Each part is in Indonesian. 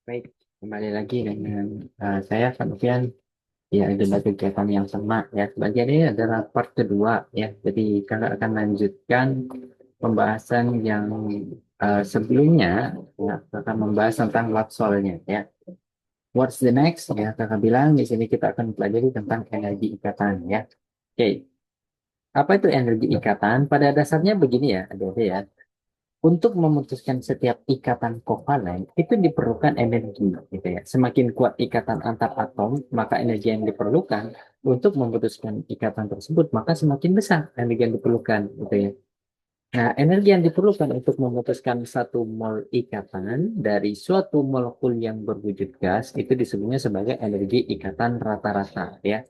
Baik, kembali lagi dengan saya Alfian. Ya, adalah kegiatan yang sama ya. Bagian ini adalah part kedua ya. Jadi kakak akan lanjutkan pembahasan yang sebelumnya. Ya, akan membahas tentang what soul-nya ya. What's the next? Ya, kakak bilang di sini kita akan pelajari tentang energi ikatan ya. Oke, apa itu energi ikatan? Pada dasarnya begini ya, adik-adik ya. Untuk memutuskan setiap ikatan kovalen itu diperlukan energi, gitu ya. Semakin kuat ikatan antar atom, maka energi yang diperlukan untuk memutuskan ikatan tersebut, maka semakin besar energi yang diperlukan, gitu ya. Nah, energi yang diperlukan untuk memutuskan satu mol ikatan dari suatu molekul yang berwujud gas itu disebutnya sebagai energi ikatan rata-rata, ya.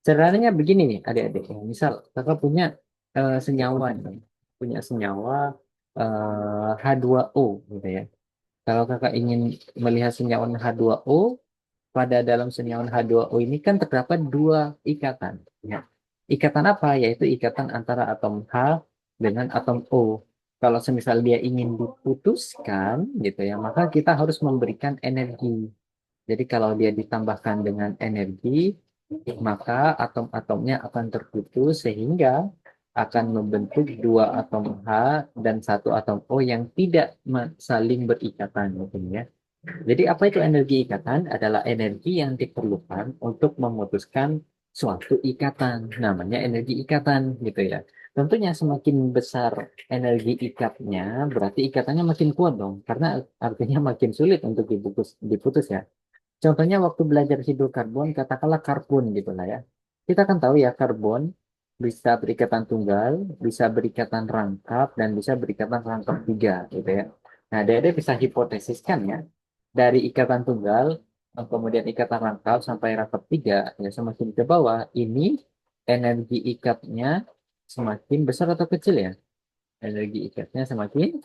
Caranya begini nih, adik-adik. Misal kakak punya senyawa, nih. Punya senyawa H2O, gitu ya. Kalau kakak ingin melihat senyawa H2O, pada dalam senyawa H2O ini kan terdapat dua ikatan. Ya. Ikatan apa? Yaitu ikatan antara atom H dengan atom O. Kalau semisal dia ingin diputuskan, gitu ya, maka kita harus memberikan energi. Jadi kalau dia ditambahkan dengan energi, maka atom-atomnya akan terputus sehingga akan membentuk dua atom H dan satu atom O yang tidak saling berikatan, mungkin ya. Jadi apa itu energi ikatan? Adalah energi yang diperlukan untuk memutuskan suatu ikatan. Namanya energi ikatan, gitu ya. Tentunya semakin besar energi ikatnya, berarti ikatannya makin kuat dong, karena artinya makin sulit untuk diputus ya. Contohnya waktu belajar hidrokarbon, katakanlah karbon gitu lah ya. Kita kan tahu ya karbon bisa berikatan tunggal, bisa berikatan rangkap, dan bisa berikatan rangkap tiga gitu ya. Nah, Dede bisa hipotesiskan ya, dari ikatan tunggal, kemudian ikatan rangkap sampai rangkap tiga, ya semakin ke bawah, ini energi ikatnya semakin besar atau kecil ya? Energi ikatnya semakin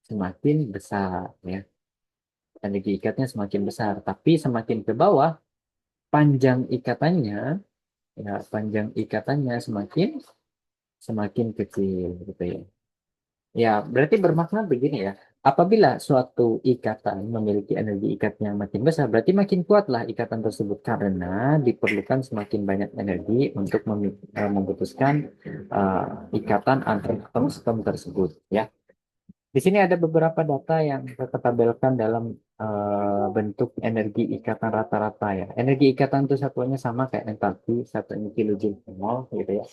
semakin besar ya. Energi ikatnya semakin besar, tapi semakin ke bawah panjang ikatannya, ya panjang ikatannya semakin semakin kecil gitu ya. Ya, berarti bermakna begini ya. Apabila suatu ikatan memiliki energi ikat yang makin besar, berarti makin kuatlah ikatan tersebut karena diperlukan semakin banyak energi untuk memutuskan ikatan antar atom tersebut ya. Di sini ada beberapa data yang kita tabelkan dalam bentuk energi ikatan rata-rata ya. Energi ikatan itu satuannya sama kayak entalpi, satunya kilojoule per mol gitu ya.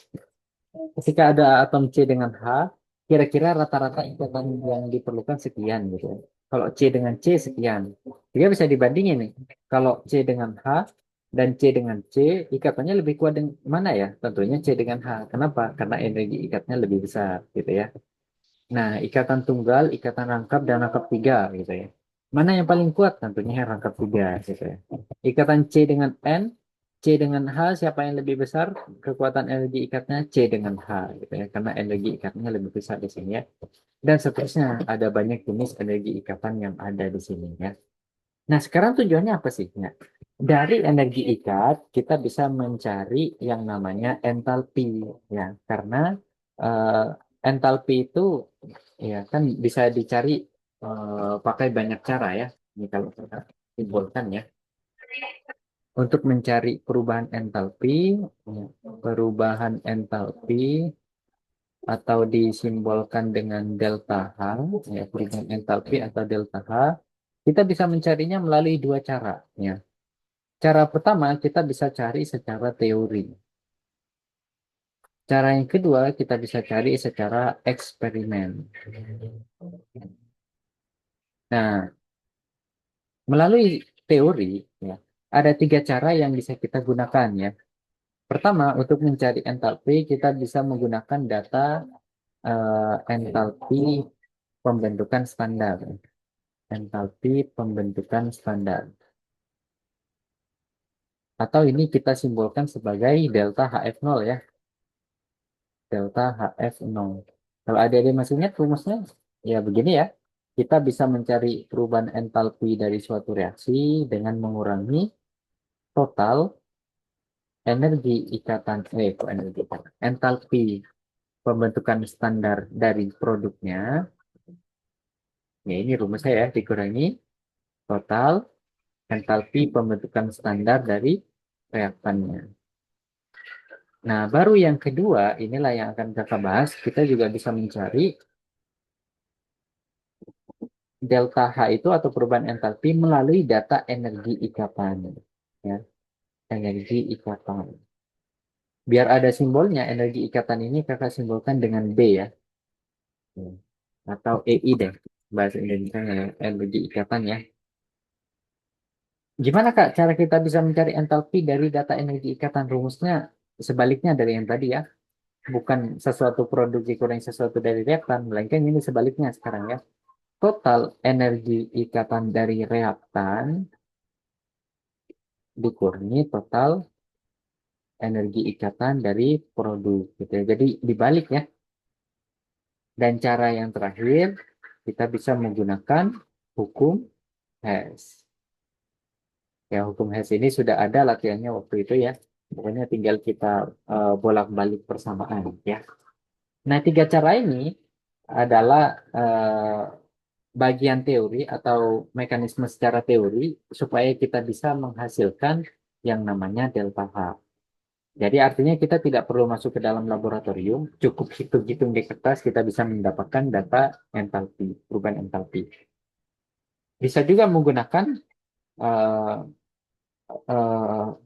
Ketika ada atom C dengan H, kira-kira rata-rata ikatan yang diperlukan sekian gitu ya. Kalau C dengan C sekian. Juga bisa dibandingin nih. Kalau C dengan H dan C dengan C, ikatannya lebih kuat dengan mana ya? Tentunya C dengan H. Kenapa? Karena energi ikatnya lebih besar gitu ya. Nah, ikatan tunggal, ikatan rangkap, dan rangkap tiga gitu ya. Mana yang paling kuat? Tentunya yang rangkap tiga gitu ya. Ikatan C dengan N, C dengan H, siapa yang lebih besar? Kekuatan energi ikatnya C dengan H gitu ya. Karena energi ikatnya lebih besar di sini ya. Dan seterusnya, ada banyak jenis energi ikatan yang ada di sini ya. Nah, sekarang tujuannya apa sih? Nah, dari energi ikat, kita bisa mencari yang namanya entalpi ya. Karena eh, entalpi itu ya kan bisa dicari pakai banyak cara ya. Ini kalau kita simpulkan ya. Untuk mencari ya, perubahan entalpi atau disimbolkan dengan delta H, ya, perubahan entalpi atau delta H, kita bisa mencarinya melalui dua cara. Ya. Cara pertama kita bisa cari secara teori. Cara yang kedua kita bisa cari secara eksperimen. Nah, melalui teori, ya, ada tiga cara yang bisa kita gunakan ya. Pertama, untuk mencari entalpi, kita bisa menggunakan data entalpi pembentukan standar. Entalpi pembentukan standar. Atau ini kita simbolkan sebagai delta HF0 ya. Delta HF0. Kalau adik-adik masih ingat rumusnya, ya begini ya. Kita bisa mencari perubahan entalpi dari suatu reaksi dengan mengurangi total energi ikatan, kok energi ikatan, entalpi pembentukan standar dari produknya. Ya ini rumusnya ya, dikurangi total entalpi pembentukan standar dari reaktannya. Nah, baru yang kedua, inilah yang akan kita bahas. Kita juga bisa mencari delta H itu atau perubahan entalpi melalui data energi ikatan. Ya, energi ikatan. Biar ada simbolnya, energi ikatan ini kakak simbolkan dengan B ya. Atau EI deh, bahasa Indonesia ya, energi ikatan ya. Gimana Kak cara kita bisa mencari entalpi dari data energi ikatan? Rumusnya sebaliknya dari yang tadi ya. Bukan sesuatu produksi kurang sesuatu dari reaktan, melainkan ini sebaliknya sekarang ya. Total energi ikatan dari reaktan dikurangi total energi ikatan dari produk gitu ya. Jadi dibalik ya. Dan cara yang terakhir kita bisa menggunakan hukum Hess. Ya, hukum Hess ini sudah ada latihannya waktu itu ya. Pokoknya tinggal kita bolak-balik persamaan ya. Nah, tiga cara ini adalah bagian teori atau mekanisme secara teori supaya kita bisa menghasilkan yang namanya delta H. Jadi artinya kita tidak perlu masuk ke dalam laboratorium, cukup hitung-hitung di kertas kita bisa mendapatkan data entalpi, perubahan entalpi. Bisa juga menggunakan uh,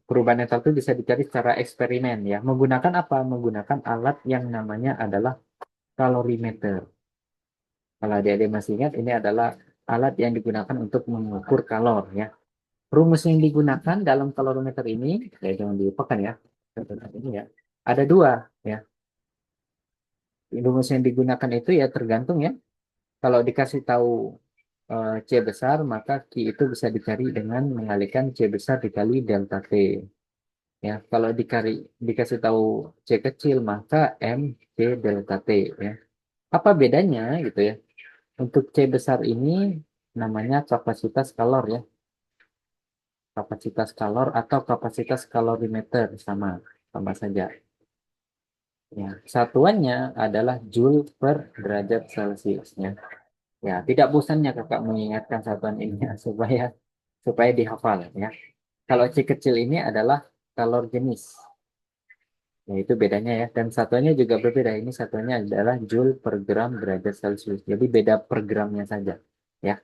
perubahan entalpi bisa dicari secara eksperimen ya. Menggunakan apa? Menggunakan alat yang namanya adalah kalorimeter. Kalau adik-adik masih ingat, ini adalah alat yang digunakan untuk mengukur kalor ya. Rumus yang digunakan dalam kalorimeter ini, ya jangan dilupakan ya, ini ya, ada dua ya. Rumus yang digunakan itu ya tergantung ya. Kalau dikasih tahu C besar, maka Q itu bisa dicari dengan mengalihkan C besar dikali delta T. Ya, kalau dikasih tahu C kecil, maka M C delta T ya. Apa bedanya gitu ya? Untuk C besar ini namanya kapasitas kalor ya. Kapasitas kalor atau kapasitas kalorimeter sama sama saja. Ya, satuannya adalah joule per derajat Celciusnya. Ya, tidak bosannya kakak mengingatkan satuan ini ya, supaya dihafal ya. Kalau C kecil ini adalah kalor jenis. Ya, itu bedanya ya. Dan satuannya juga berbeda. Ini satuannya adalah joule per gram derajat Celcius. Jadi beda per gramnya saja. Ya.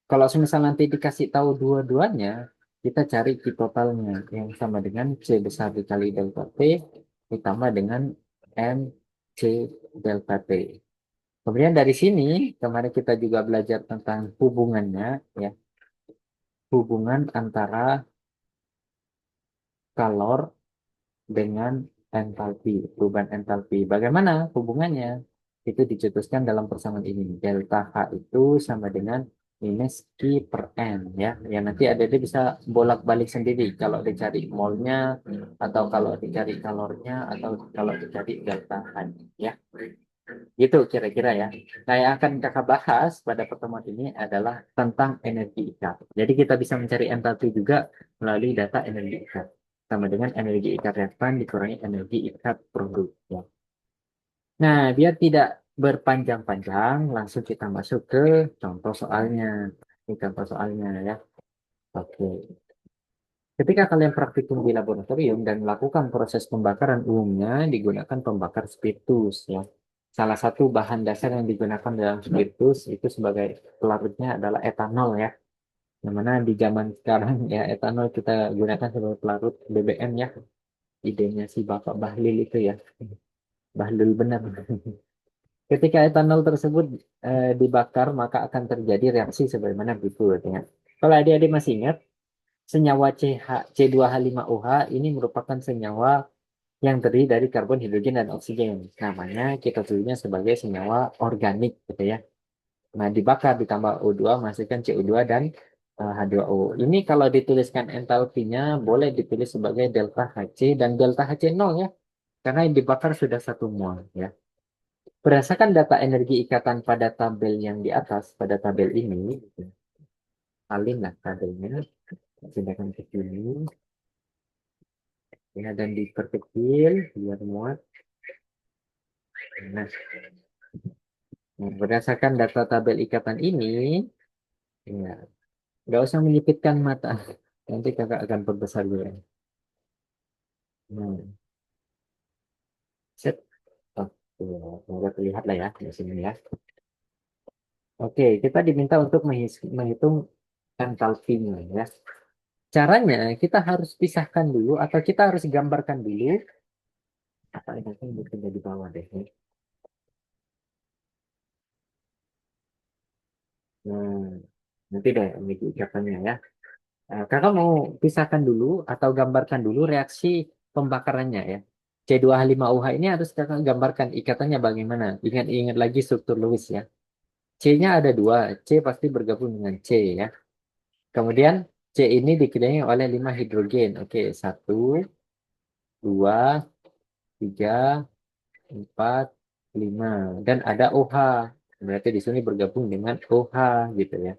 Kalau misal nanti dikasih tahu dua-duanya, kita cari Q totalnya yang sama dengan C besar dikali delta T ditambah dengan M C delta T. Kemudian dari sini, kemarin kita juga belajar tentang hubungannya, ya, hubungan antara kalor dengan entalpi, perubahan entalpi. Bagaimana hubungannya? Itu dicetuskan dalam persamaan ini. Delta H itu sama dengan minus Q per N ya. Ya nanti ada bisa bolak-balik sendiri kalau dicari molnya atau kalau dicari kalornya atau kalau dicari delta H ya. Gitu kira-kira ya. Nah, yang akan kakak bahas pada pertemuan ini adalah tentang energi ikat. Jadi kita bisa mencari entalpi juga melalui data energi ikat. Sama dengan energi ikat reaktan dikurangi energi ikat produk. Ya. Nah, biar tidak berpanjang-panjang, langsung kita masuk ke contoh soalnya. Ini contoh soalnya ya. Oke. Ketika kalian praktikum di laboratorium dan melakukan proses pembakaran umumnya digunakan pembakar spiritus ya. Salah satu bahan dasar yang digunakan dalam spiritus itu sebagai pelarutnya adalah etanol ya. Yang mana di zaman sekarang ya etanol kita gunakan sebagai pelarut BBM ya. Idenya si Bapak Bahlil itu ya. Bahlil benar. Ketika etanol tersebut dibakar maka akan terjadi reaksi sebagaimana berikut ya. Kalau adik-adik masih ingat senyawa C2H5OH ini merupakan senyawa yang terdiri dari karbon, hidrogen, dan oksigen. Namanya kita sebutnya sebagai senyawa organik gitu ya. Nah, dibakar ditambah O2 menghasilkan CO2 dan H2O. Ini kalau dituliskan entalpinya boleh ditulis sebagai delta Hc dan delta Hc 0 ya. Karena yang dibakar sudah 1 mol ya. Berdasarkan data energi ikatan pada tabel yang di atas, pada tabel ini, salin lah tabelnya, pindahkan ke sini, ya, dan diperkecil biar muat. Nah, berdasarkan data tabel ikatan ini, ya, Nggak usah menyipitkan mata. Nanti kakak akan perbesar juga. Nah, set. Oke, semoga terlihat lah ya di sini ya. Oke, kita diminta untuk menghitung entalpinya ya. Caranya kita harus pisahkan dulu atau kita harus gambarkan dulu. Apa ini kan bekerja di bawah deh. Ya. Nah, nanti deh ini ikatannya ya. Kakak mau pisahkan dulu atau gambarkan dulu reaksi pembakarannya ya. C2H5OH ini harus kakak gambarkan ikatannya bagaimana. Ingat-ingat lagi struktur Lewis ya. C-nya ada dua. C pasti bergabung dengan C ya. Kemudian C ini dikelilingi oleh 5 hidrogen. Oke, satu, dua, tiga, empat, lima. Dan ada OH. Berarti di sini bergabung dengan OH gitu ya.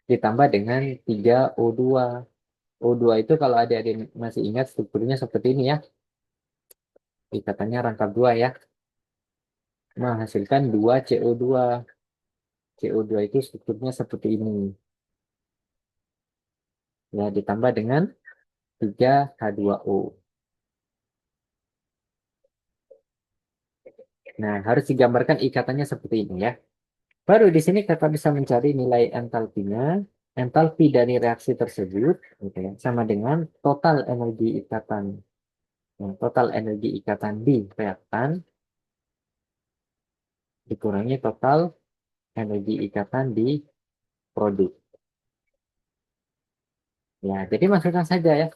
Ditambah dengan 3O2. O2 itu kalau adik-adik masih ingat strukturnya seperti ini ya. Ikatannya rangkap dua ya. Menghasilkan 2 CO2. CO2 itu strukturnya seperti ini. Ya, ditambah dengan 3H2O. Nah, harus digambarkan ikatannya seperti ini ya. Baru di sini kakak bisa mencari nilai entalpinya. Entalpi dari reaksi tersebut gitu ya, sama dengan total energi ikatan. Nah, total energi ikatan di reaktan dikurangi total energi ikatan di produk. Ya, jadi masukkan saja ya.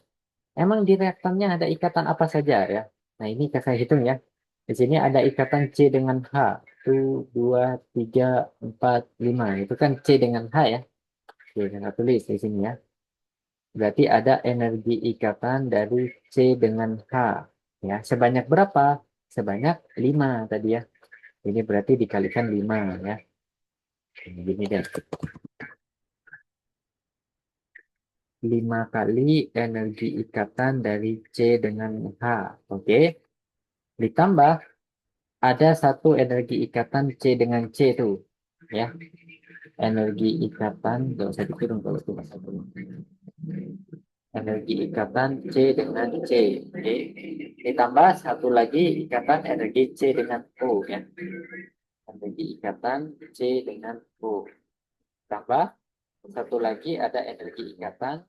Emang di reaktannya ada ikatan apa saja ya? Nah, ini kakak hitung ya. Di sini ada ikatan C dengan H. 1, 2, 3, 4, 5. Itu kan C dengan H ya. Oke, kakak tulis di sini ya. Berarti ada energi ikatan dari C dengan H. Ya, sebanyak berapa? Sebanyak 5 tadi ya. Ini berarti dikalikan 5 ya. Gini deh. 5 kali energi ikatan dari C dengan H. Oke. Ditambah ada satu energi ikatan C dengan C itu. Ya. Energi ikatan, nggak usah dikirim kalau itu bahasa energi ikatan C dengan C. Oke. Ditambah satu lagi ikatan energi C dengan O ya. Energi ikatan C dengan O. Tambah satu lagi ada energi ikatan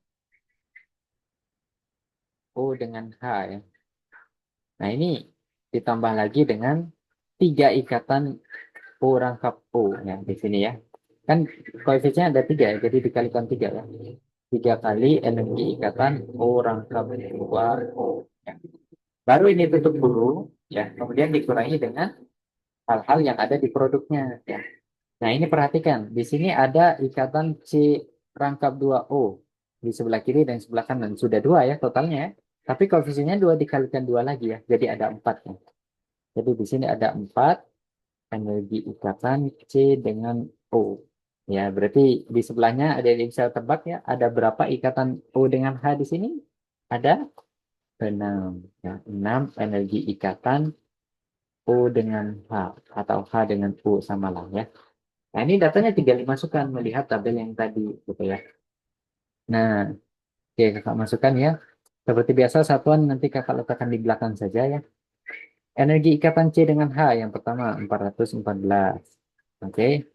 O dengan H ya. Nah ini ditambah lagi dengan tiga ikatan O rangkap O ya di sini ya. Kan koefisiennya ada tiga, ya, jadi dikalikan tiga ya. Tiga kali energi ikatan O rangkap dua O. Ya. Baru ini tutup dulu ya. Kemudian dikurangi dengan hal-hal yang ada di produknya ya. Nah ini perhatikan, di sini ada ikatan C rangkap dua O di sebelah kiri dan sebelah kanan. Sudah dua ya totalnya ya. Tapi koefisiennya dua dikalikan dua lagi ya. Jadi ada empat ya. Jadi di sini ada empat energi ikatan C dengan O. Ya, berarti di sebelahnya ada yang bisa tebak ya. Ada berapa ikatan O dengan H di sini? Ada 6. Ya, 6 energi ikatan O dengan H atau H dengan O sama lah ya. Nah, ini datanya tinggal dimasukkan melihat tabel yang tadi gitu ya. Nah, oke kakak masukkan ya. Seperti biasa satuan nanti kakak letakkan di belakang saja ya. Energi ikatan C dengan H yang pertama 414. Oke,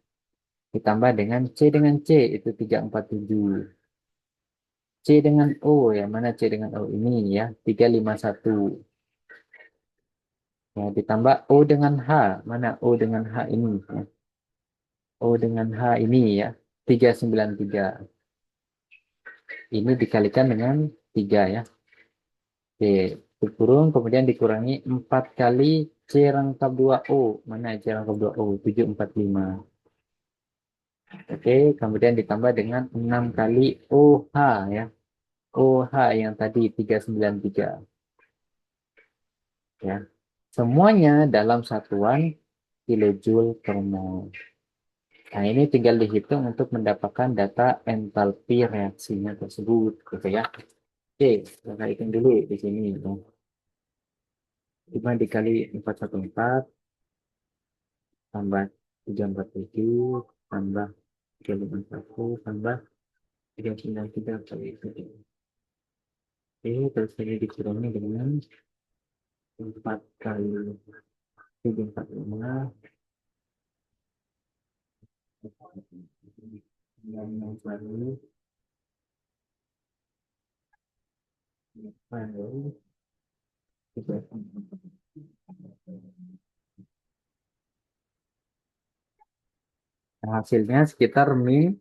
ditambah dengan C dengan C itu 347. C dengan O ya mana C dengan O ini ya 351. Ya, ditambah O dengan H mana O dengan H ini ya. O dengan H ini ya 393. Ini dikalikan dengan 3 ya. Oke, kurung kemudian dikurangi 4 kali C rangkap 2O. Mana C rangkap 2O? 745. Oke, kemudian ditambah dengan 6 kali OH ya. OH yang tadi 393 ya. Semuanya dalam satuan kilojoule per mol. Nah, ini tinggal dihitung untuk mendapatkan data entalpi reaksinya tersebut gitu ya. Oke, kita hitung dulu di sini. 5 dikali 414 tambah 347 tambah 351 tambah 393 kali itu. Oke, terus ini dikurangi dengan 4 kali 745. Yang baru, baru, hasilnya sekitar min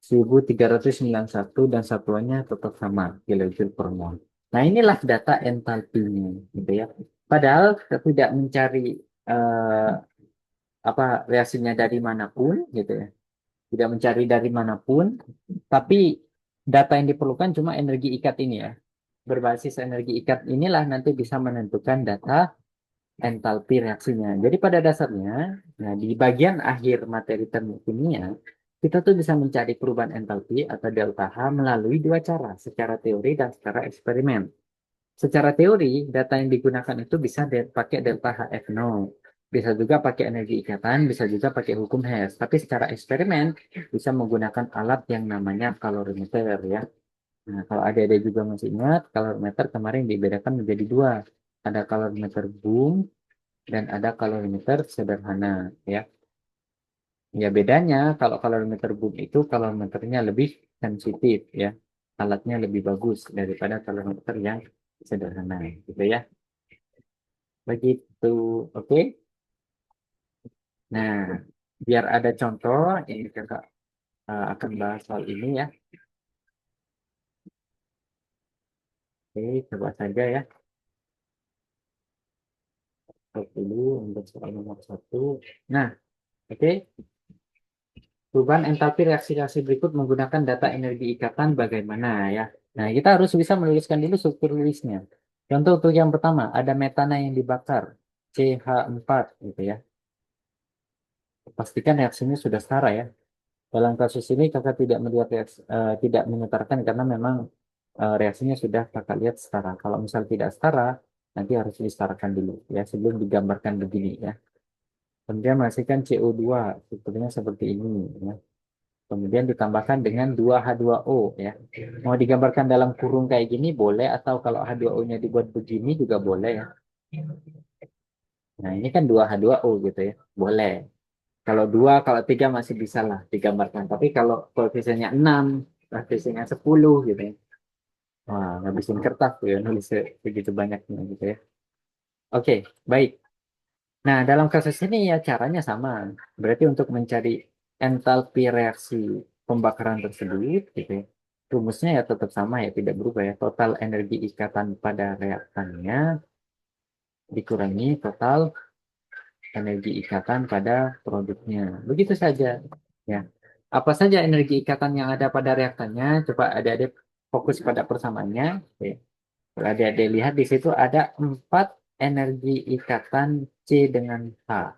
1391 dan satuannya tetap sama, kilojoule per mol. Nah, inilah data entalpinya, gitu ya. Padahal kita tidak mencari eh, apa reaksinya dari manapun, gitu ya. Tidak mencari dari manapun, tapi data yang diperlukan cuma energi ikat ini ya. Berbasis energi ikat inilah nanti bisa menentukan data entalpi reaksinya. Jadi pada dasarnya, nah di bagian akhir materi termokimia, kita tuh bisa mencari perubahan entalpi atau delta H melalui dua cara, secara teori dan secara eksperimen. Secara teori, data yang digunakan itu bisa pakai delta HF0, bisa juga pakai energi ikatan, bisa juga pakai hukum Hess. Tapi secara eksperimen bisa menggunakan alat yang namanya kalorimeter ya. Nah, kalau adik-adik juga masih ingat, kalorimeter kemarin dibedakan menjadi dua. Ada kalorimeter boom dan ada kalorimeter sederhana ya. Ya bedanya kalau kalorimeter boom itu kalorimeternya lebih sensitif ya. Alatnya lebih bagus daripada kalorimeter yang sederhana gitu ya. Begitu. Oke. Nah, biar ada contoh ini kakak akan bahas soal ini ya. Oke, coba saja ya. Stop dulu untuk soal nomor satu. Nah, oke. Perubahan entalpi reaksi-reaksi berikut menggunakan data energi ikatan bagaimana ya. Nah, kita harus bisa menuliskan dulu struktur tulisnya. Contoh untuk yang pertama, ada metana yang dibakar, CH4 gitu ya. Pastikan reaksinya sudah setara ya. Dalam kasus ini kakak tidak melihat tidak menyetarkan karena memang reaksinya sudah kakak lihat setara. Kalau misal tidak setara, nanti harus disetarakan dulu ya sebelum digambarkan begini ya. Kemudian masihkan CO2 strukturnya seperti ini ya. Kemudian ditambahkan dengan 2H2O ya. Mau digambarkan dalam kurung kayak gini boleh atau kalau H2O-nya dibuat begini juga boleh ya. Nah, ini kan 2H2O gitu ya. Boleh. Kalau 2, kalau 3 masih bisa lah digambarkan. Tapi kalau koefisiennya 6, koefisiennya 10 gitu ya. Wah, ngabisin kertas tuh ya nulis begitu banyaknya gitu ya. Oke, baik. Nah, dalam kasus ini ya caranya sama. Berarti untuk mencari entalpi reaksi pembakaran tersebut, gitu ya, rumusnya ya tetap sama ya, tidak berubah ya. Total energi ikatan pada reaktannya dikurangi total energi ikatan pada produknya. Begitu saja. Ya. Apa saja energi ikatan yang ada pada reaktannya? Coba adik-adik fokus pada persamaannya. Oke. Kalau adik-adik lihat di situ ada 4 energi ikatan C dengan H.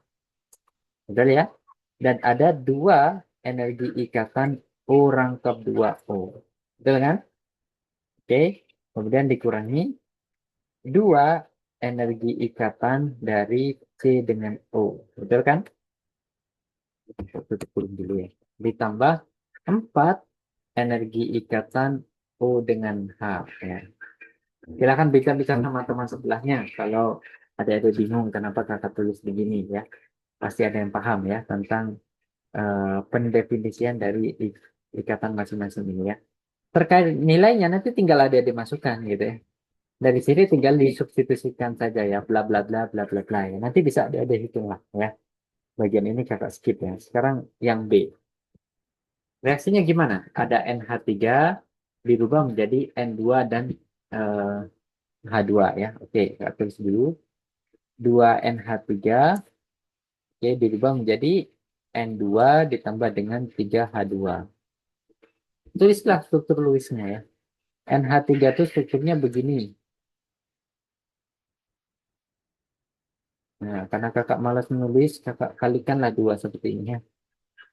Betul ya? Dan ada 2 energi ikatan O rangkap 2O. Betul kan? Oke. Kemudian dikurangi 2 energi ikatan dari C dengan O. Betul kan? Tutup kurung dulu ya. Ditambah 4 energi ikatan O dengan H. Ya. Silakan bicara-bicara sama teman sebelahnya. Kalau ada bingung kenapa kakak tulis begini ya. Pasti ada yang paham ya tentang pendefinisian dari ikatan masing-masing ini ya. Terkait nilainya nanti tinggal ada dimasukkan gitu ya. Dari sini tinggal disubstitusikan saja ya, bla bla bla bla bla bla ya. Nanti bisa ada hitung lah ya. Bagian ini kakak skip ya. Sekarang yang B. Reaksinya gimana? Ada NH3 dirubah menjadi N2 dan eh, H2 ya. Oke, kakak tulis dulu. 2NH3 oke, dirubah menjadi N2 ditambah dengan 3H2. Tulislah struktur Lewisnya ya. NH3 itu strukturnya begini. Nah, karena kakak malas menulis, kakak kalikanlah 2 seperti ini ya.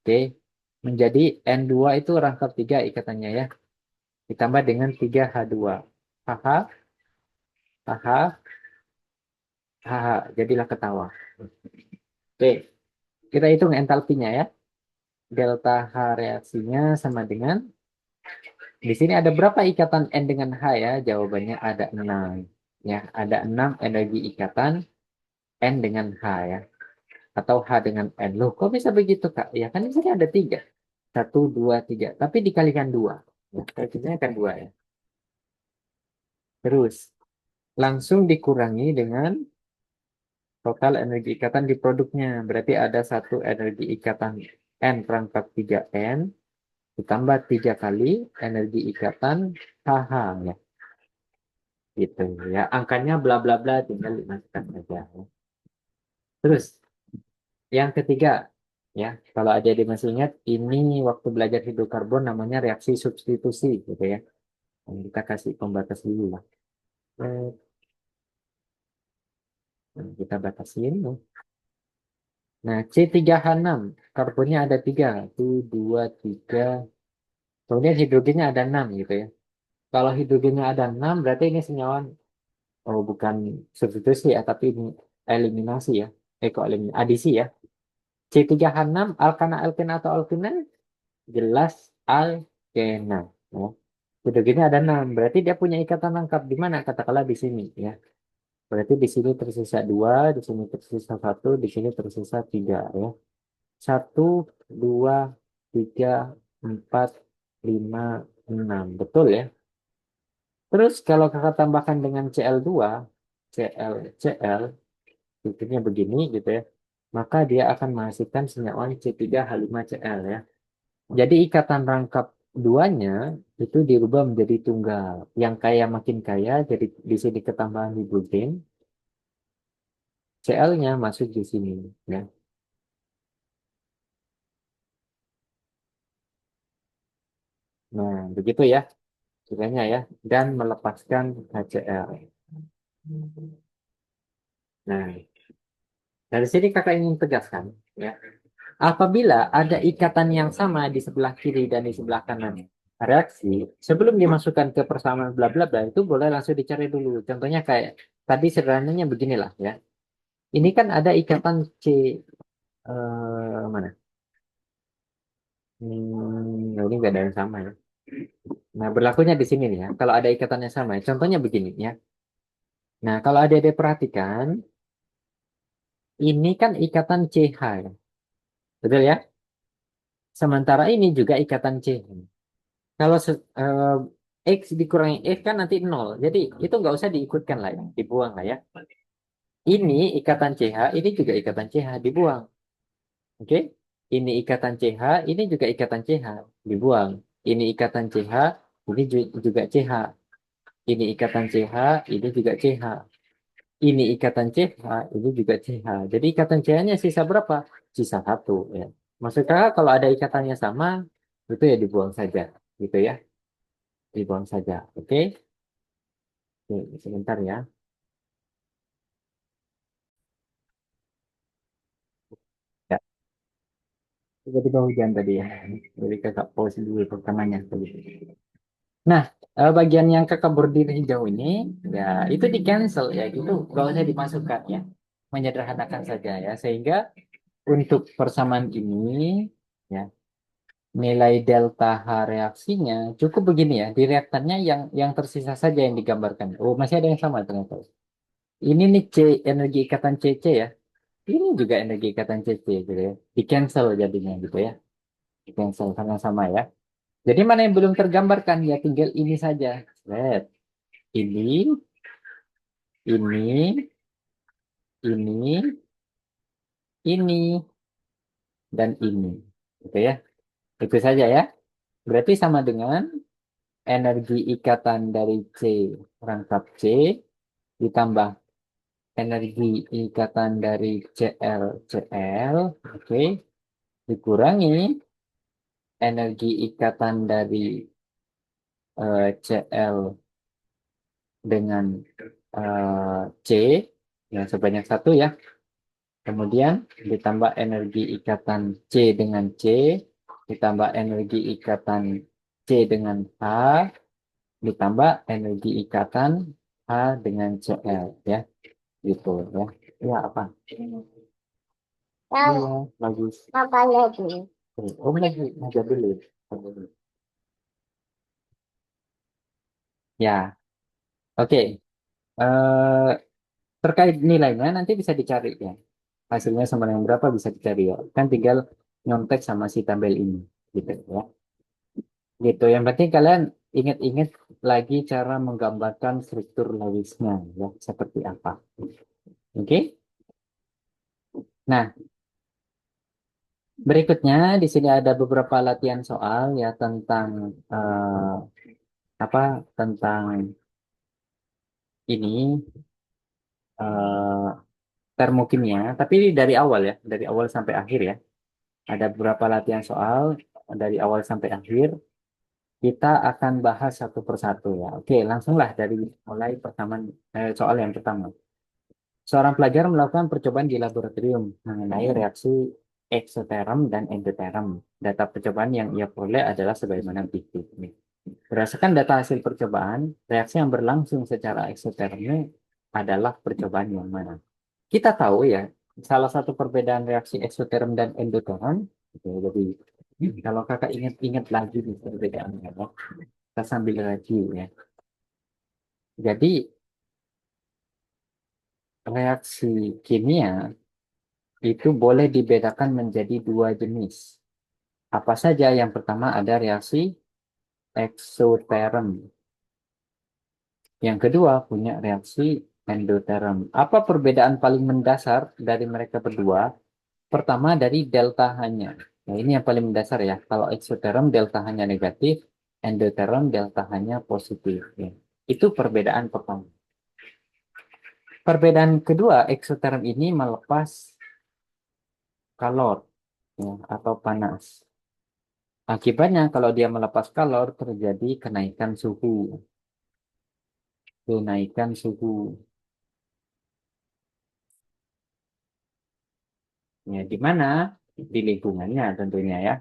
Oke. Menjadi N2 itu rangkap 3 ikatannya ya. Ditambah dengan 3H2. HH, HH, HH. Jadilah ketawa. Oke. Kita hitung entalpinya ya. Delta H reaksinya sama dengan Di sini ada berapa ikatan N dengan H ya? Jawabannya ada 6. Ya, ada 6 energi ikatan N dengan H ya. Atau H dengan N. Loh, kok bisa begitu, Kak? Ya kan di sini ada 3. 1, 2, 3. Tapi dikalikan 2. Ya, artinya kan 2 ya. Terus, langsung dikurangi dengan total energi ikatan di produknya. Berarti ada satu energi ikatan N perangkat 3N ditambah 3 kali energi ikatan HH ya. Gitu ya. Angkanya bla bla bla tinggal dimasukkan saja. Ya. Terus yang ketiga ya, kalau adik-adik masih ingat ini waktu belajar hidrokarbon namanya reaksi substitusi gitu ya. Kita kasih pembatas dulu lah. Eh, Kita batasin. Nah, C3H6 karbonnya ada 3. 1, 2, 3. Kemudian hidrogennya ada 6 gitu ya. Kalau hidrogennya ada 6 berarti ini senyawa, oh bukan substitusi ya, tapi ini eliminasi ya. Kok eliminasi? Adisi ya. C3H6 alkana alkena atau alkena? Jelas alkena. Ya. Hidrogennya ada 6 berarti dia punya ikatan lengkap di mana? Katakanlah di sini ya. Berarti di sini tersisa 2, di sini tersisa 1, di sini tersisa 3 ya. 1, 2, 3, 4, 5, 6. Betul ya. Terus kalau kakak tambahkan dengan Cl2, Cl, Cl, titiknya begini gitu ya, maka dia akan menghasilkan senyawa C3H5Cl ya. Jadi ikatan rangkap duanya itu dirubah menjadi tunggal. Yang kaya makin kaya, jadi di sini ketambahan hidrogen, Cl-nya masuk di sini ya. Nah, begitu ya, caranya ya, dan melepaskan HCl. Nah, dari sini kakak ingin tegaskan ya. Apabila ada ikatan yang sama di sebelah kiri dan di sebelah kanan reaksi, sebelum dimasukkan ke persamaan bla bla bla itu boleh langsung dicari dulu. Contohnya kayak tadi sederhananya beginilah ya. Ini kan ada ikatan C mana? Nah, ini nggak ada yang sama ya. Nah, berlakunya di sini nih ya. Kalau ada ikatan yang sama, contohnya begini ya. Nah, kalau ada perhatikan, ini kan ikatan CH ya. Betul ya? Sementara ini juga ikatan CH. Kalau X dikurangi X kan nanti nol. Jadi itu nggak usah diikutkan lah ya, dibuang lah ya. Ini ikatan CH, ini juga ikatan CH, dibuang. Oke? Ini ikatan CH, ini juga ikatan CH, dibuang. Ini ikatan CH, ini juga CH. Ini ikatan CH, ini juga CH. Ini ikatan CH, ini juga CH. Jadi ikatan CH-nya sisa berapa? Sisa 1 ya. Maksud kakak kalau ada ikatannya sama, itu ya dibuang saja, gitu ya. Dibuang saja. Oke? Oke, sebentar ya. Ya, tiba-tiba hujan tadi ya. Jadi kakak pause dulu rekamannya tadi. Nah, bagian yang kakak berdiri hijau ini, ya itu di cancel ya, gitu. Gak usah dimasukkan ya. Menyederhanakan saja ya. Sehingga untuk persamaan ini, ya nilai delta H reaksinya cukup begini ya. Di reaktannya yang tersisa saja yang digambarkan. Oh, masih ada yang sama ternyata. Ini nih C, energi ikatan CC ya. Ini juga energi ikatan CC gitu ya. Di cancel jadinya gitu ya. Di cancel sama-sama ya. Jadi mana yang belum tergambarkan ya tinggal ini saja. Lihat. Ini, ini, ini, dan ini. Gitu ya. Itu saja ya. Berarti sama dengan energi ikatan dari C rangkap C ditambah energi ikatan dari Cl, oke, dikurangi energi ikatan dari Cl dengan C yang sebanyak 1 ya. Kemudian ditambah energi ikatan C dengan C, ditambah energi ikatan C dengan H, ditambah energi ikatan H dengan Cl ya, gitu ya. Ya apa? Iya, bagus. Apa lagi? Oh, lagi ngajar dulu. Ya, oke. Eh, terkait nilainya nanti bisa dicari ya. Hasilnya sama dengan berapa bisa dicari ya. Kan tinggal nyontek sama si tabel ini. Gitu ya. Gitu. Yang penting kalian ingat-ingat lagi cara menggambarkan struktur Lewisnya ya. Seperti apa. Oke. Nah, berikutnya di sini ada beberapa latihan soal ya tentang apa tentang ini eh, termokimia, tapi dari awal ya, dari awal sampai akhir ya. Ada beberapa latihan soal dari awal sampai akhir. Kita akan bahas satu persatu ya. Oke, langsunglah dari mulai pertama soal yang pertama. Seorang pelajar melakukan percobaan di laboratorium mengenai reaksi eksoterm dan endoterm. Data percobaan yang ia peroleh adalah sebagaimana berikut. Berdasarkan data hasil percobaan, reaksi yang berlangsung secara eksotermnya adalah percobaan yang mana? Kita tahu ya, salah satu perbedaan reaksi eksoterm dan endoterm, oke, jadi kalau kakak ingat-ingat lagi nih perbedaannya, ya, kita sambil review ya. Jadi reaksi kimia itu boleh dibedakan menjadi dua jenis. Apa saja? Yang pertama ada reaksi eksoterm. Yang kedua punya reaksi endoterm. Apa perbedaan paling mendasar dari mereka berdua? Pertama dari delta H-nya. Nah, ini yang paling mendasar ya. Kalau eksoterm delta H-nya negatif, endoterm delta H-nya positif. Ya. Itu perbedaan pertama. Perbedaan kedua, eksoterm ini melepas kalor ya, atau panas. Akibatnya kalau dia melepas kalor terjadi kenaikan suhu. Kenaikan suhu. Ya, di mana? Di lingkungannya tentunya ya.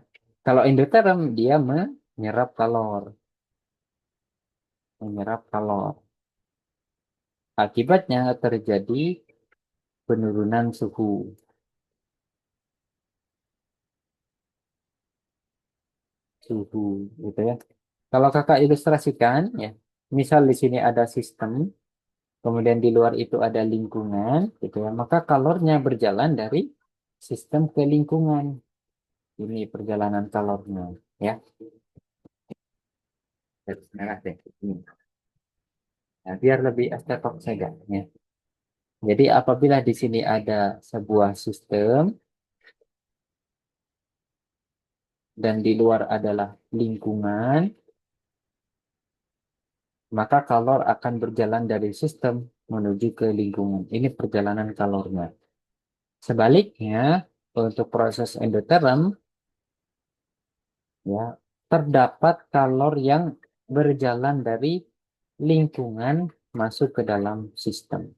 Kalau endoterm dia menyerap kalor. Menyerap kalor. Akibatnya terjadi penurunan suhu. Suhu gitu ya. Kalau kakak ilustrasikan ya, misal di sini ada sistem, kemudian di luar itu ada lingkungan, gitu ya, maka kalornya berjalan dari sistem ke lingkungan. Ini perjalanan kalornya, ya. Garis merah deh. Ini. Nah, biar lebih estetik saja, ya. Jadi apabila di sini ada sebuah sistem dan di luar adalah lingkungan, maka kalor akan berjalan dari sistem menuju ke lingkungan. Ini perjalanan kalornya. Sebaliknya, untuk proses endoterm, ya, terdapat kalor yang berjalan dari lingkungan masuk ke dalam sistem.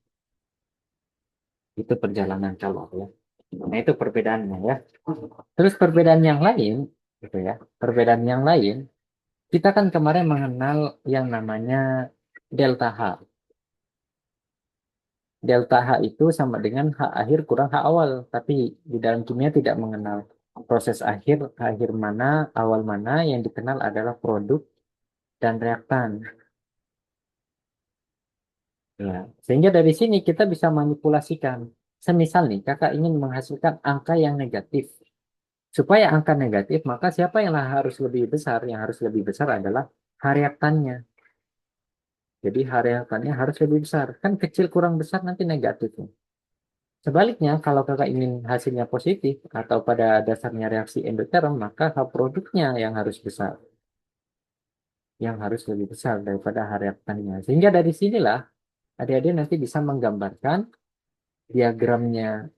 Itu perjalanan kalor ya. Nah, itu perbedaannya ya. Terus perbedaan yang lain, gitu ya. Perbedaan yang lain, kita kan kemarin mengenal yang namanya delta H. Delta H itu sama dengan H akhir kurang H awal, tapi di dalam kimia tidak mengenal proses akhir, akhir mana, awal mana, yang dikenal adalah produk dan reaktan. Ya, sehingga dari sini kita bisa manipulasikan. Semisal nih, kakak ingin menghasilkan angka yang negatif. Supaya angka negatif, maka siapa yang harus lebih besar? Yang harus lebih besar adalah H reaktannya. Jadi H reaktannya harus lebih besar. Kan kecil kurang besar nanti negatif. Sebaliknya, kalau kakak ingin hasilnya positif atau pada dasarnya reaksi endoterm, maka H produknya yang harus besar, yang harus lebih besar daripada H reaktannya. Sehingga dari sinilah adik-adik nanti bisa menggambarkan diagramnya,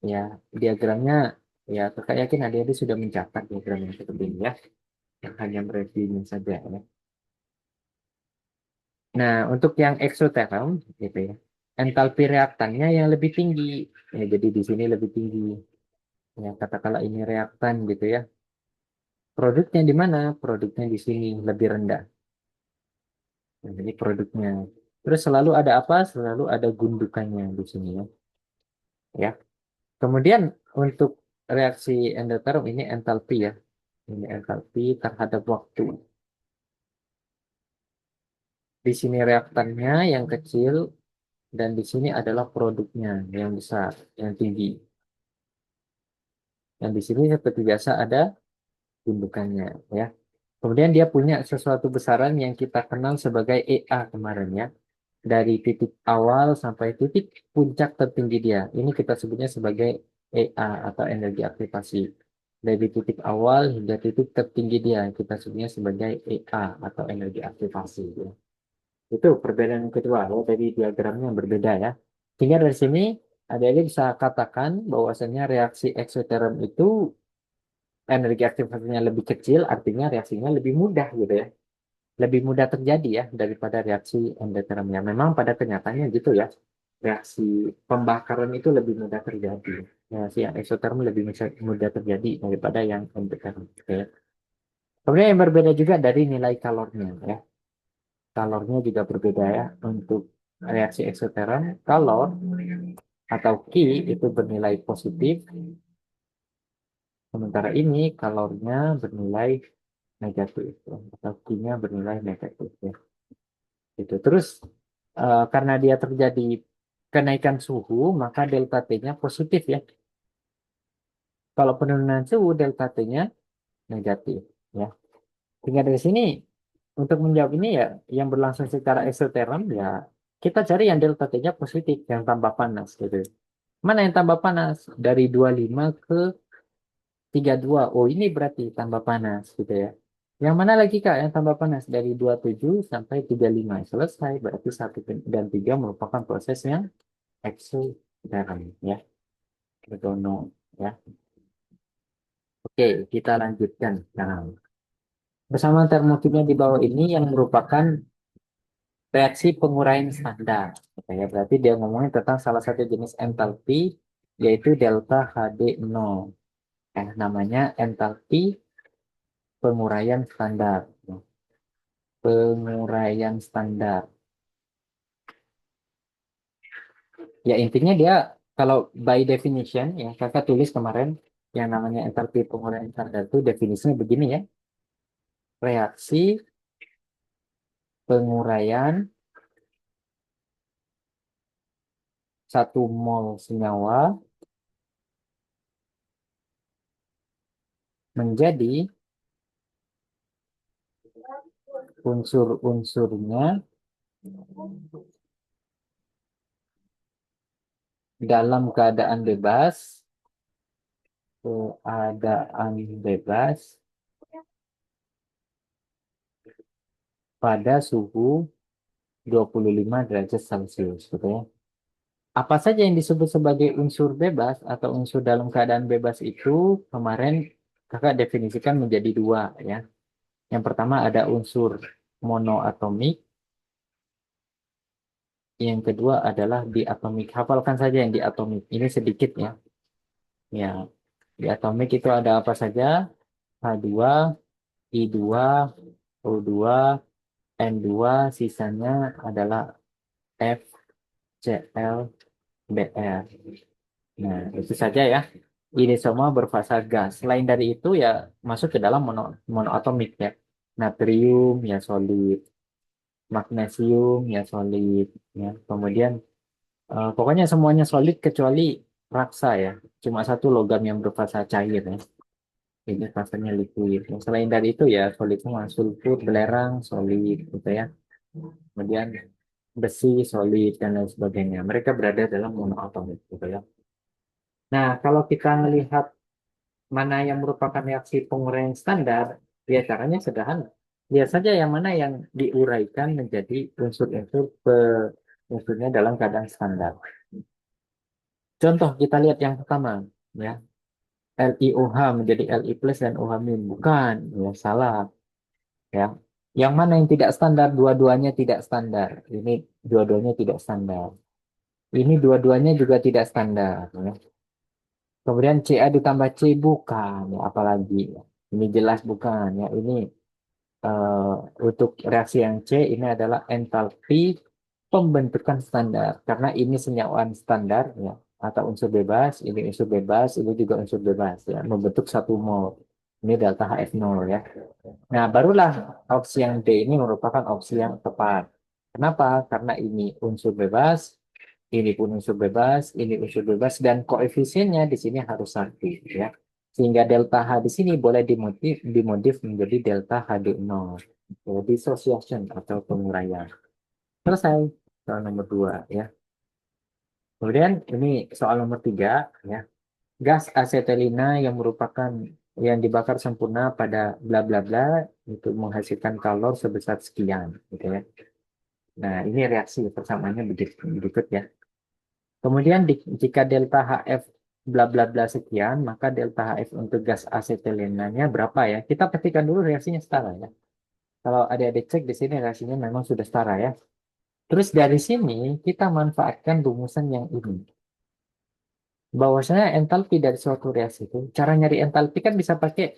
ya, diagramnya, ya kakak yakin adik-adik sudah mencatat diagram yang seperti ini ya, yang hanya mereviewnya saja ya. Nah, untuk yang eksoterm, gitu ya, entalpi reaktannya yang lebih tinggi, ya, jadi di sini lebih tinggi. Ya, katakanlah ini reaktan gitu ya. Produknya di mana? Produknya di sini lebih rendah. Nah, ini produknya. Terus selalu ada apa? Selalu ada gundukannya di sini ya. Ya. Kemudian untuk reaksi endoterm ini entalpi ya. Ini entalpi terhadap waktu. Di sini reaktannya yang kecil dan di sini adalah produknya yang besar, yang tinggi. Dan di sini seperti biasa ada gundukannya ya. Kemudian dia punya sesuatu besaran yang kita kenal sebagai EA kemarin ya. Dari titik awal sampai titik puncak tertinggi dia. Ini kita sebutnya sebagai EA atau energi aktivasi. Dari titik awal hingga titik tertinggi dia kita sebutnya sebagai EA atau energi aktivasi ya. Itu perbedaan yang kedua ya, dari diagramnya yang berbeda ya. Sehingga dari sini adik-adik bisa katakan bahwasanya reaksi eksoterm itu energi aktivasinya lebih kecil, artinya reaksinya lebih mudah gitu ya. Lebih mudah terjadi ya daripada reaksi endotermnya. Memang pada kenyataannya gitu ya. Reaksi pembakaran itu lebih mudah terjadi. Reaksi yang eksoterm lebih mudah terjadi daripada yang endoterm. Oke. Kemudian yang berbeda juga dari nilai kalornya ya. Kalornya juga berbeda ya. Untuk reaksi eksoterm, kalor atau Ki itu bernilai positif. Sementara ini kalornya bernilai negatif ya. Atau Ki-nya bernilai negatif ya. Gitu. Terus karena dia terjadi kenaikan suhu, maka delta T-nya positif ya. Kalau penurunan suhu, delta T-nya negatif ya. Tinggal dari sini untuk menjawab ini ya yang berlangsung secara eksoterm ya kita cari yang delta T-nya positif, yang tambah panas gitu. Mana yang tambah panas? Dari 25 ke 32. Oh, ini berarti tambah panas gitu ya. Yang mana lagi Kak yang tambah panas? Dari 27 sampai 35. Selesai. Berarti 1 dan 3 merupakan proses yang eksoterm ya. Bergono ya. Oke, kita lanjutkan sekarang. Bersama termokimia di bawah ini yang merupakan reaksi penguraian standar. Oke, ya, berarti dia ngomongin tentang salah satu jenis entalpi yaitu delta HD0. Namanya entalpi penguraian standar. Penguraian standar. Ya intinya dia kalau by definition yang kakak tulis kemarin yang namanya entalpi penguraian standar itu definisinya begini ya. Reaksi penguraian 1 mol senyawa menjadi unsur-unsurnya dalam keadaan bebas pada suhu 25 derajat Celcius gitu ya. Apa saja yang disebut sebagai unsur bebas atau unsur dalam keadaan bebas itu kemarin kakak definisikan menjadi dua ya. Yang pertama ada unsur monoatomik, yang kedua adalah diatomik. Hafalkan saja yang diatomik. Ini sedikit ya. Ya, diatomik itu ada apa saja? H2, I2, O2, N2, sisanya adalah FCl, BR. Nah, itu saja ya. Ini semua berfasa gas. Selain dari itu ya masuk ke dalam monoatomik ya. Natrium ya solid, magnesium ya solid ya. Kemudian pokoknya semuanya solid kecuali raksa ya. Cuma satu logam yang berfasa cair ya. Ini rasanya liquid. Yang selain dari itu ya solid semua, sulfur, belerang, solid gitu ya. Kemudian besi, solid dan lain sebagainya. Mereka berada dalam monoatomik gitu ya. Nah, kalau kita melihat mana yang merupakan reaksi penguraian standar, ya caranya sederhana. Lihat saja yang mana yang diuraikan menjadi unsur-unsur unsurnya dalam keadaan standar. Contoh kita lihat yang pertama, ya. LiOH menjadi Li plus dan OH min. Bukan, ya salah. Ya. Yang mana yang tidak standar? Dua-duanya tidak standar. Ini dua-duanya tidak standar. Ini dua-duanya juga tidak standar. Ya. Kemudian Ca ditambah C bukan, ya, apalagi. Ini jelas bukan. Ya. Ini eh, untuk reaksi yang C ini adalah entalpi pembentukan standar. Karena ini senyawaan standar ya. Atau unsur bebas, ini unsur bebas, ini juga unsur bebas ya. Membentuk 1 mol. Ini delta HF0 ya. Nah, barulah opsi yang D ini merupakan opsi yang tepat. Kenapa? Karena ini unsur bebas, ini pun unsur bebas, ini unsur bebas, dan koefisiennya di sini harus satu, ya. Sehingga delta H di sini boleh dimodif menjadi delta HD0. Jadi dissociation atau penguraian. Selesai. Soal nomor 2, ya. Kemudian ini soal nomor 3, ya. Gas asetelina yang merupakan yang dibakar sempurna pada bla bla bla itu menghasilkan kalor sebesar sekian, gitu ya. Nah, ini reaksi persamaannya berikut ya. Kemudian jika delta HF bla bla bla sekian, maka delta HF untuk gas asetelenanya berapa ya? Kita pastikan dulu reaksinya setara ya. Kalau adik-adik cek di sini reaksinya memang sudah setara ya. Terus dari sini kita manfaatkan rumusan yang ini. Bahwasanya entalpi dari suatu reaksi itu, cara nyari entalpi kan bisa pakai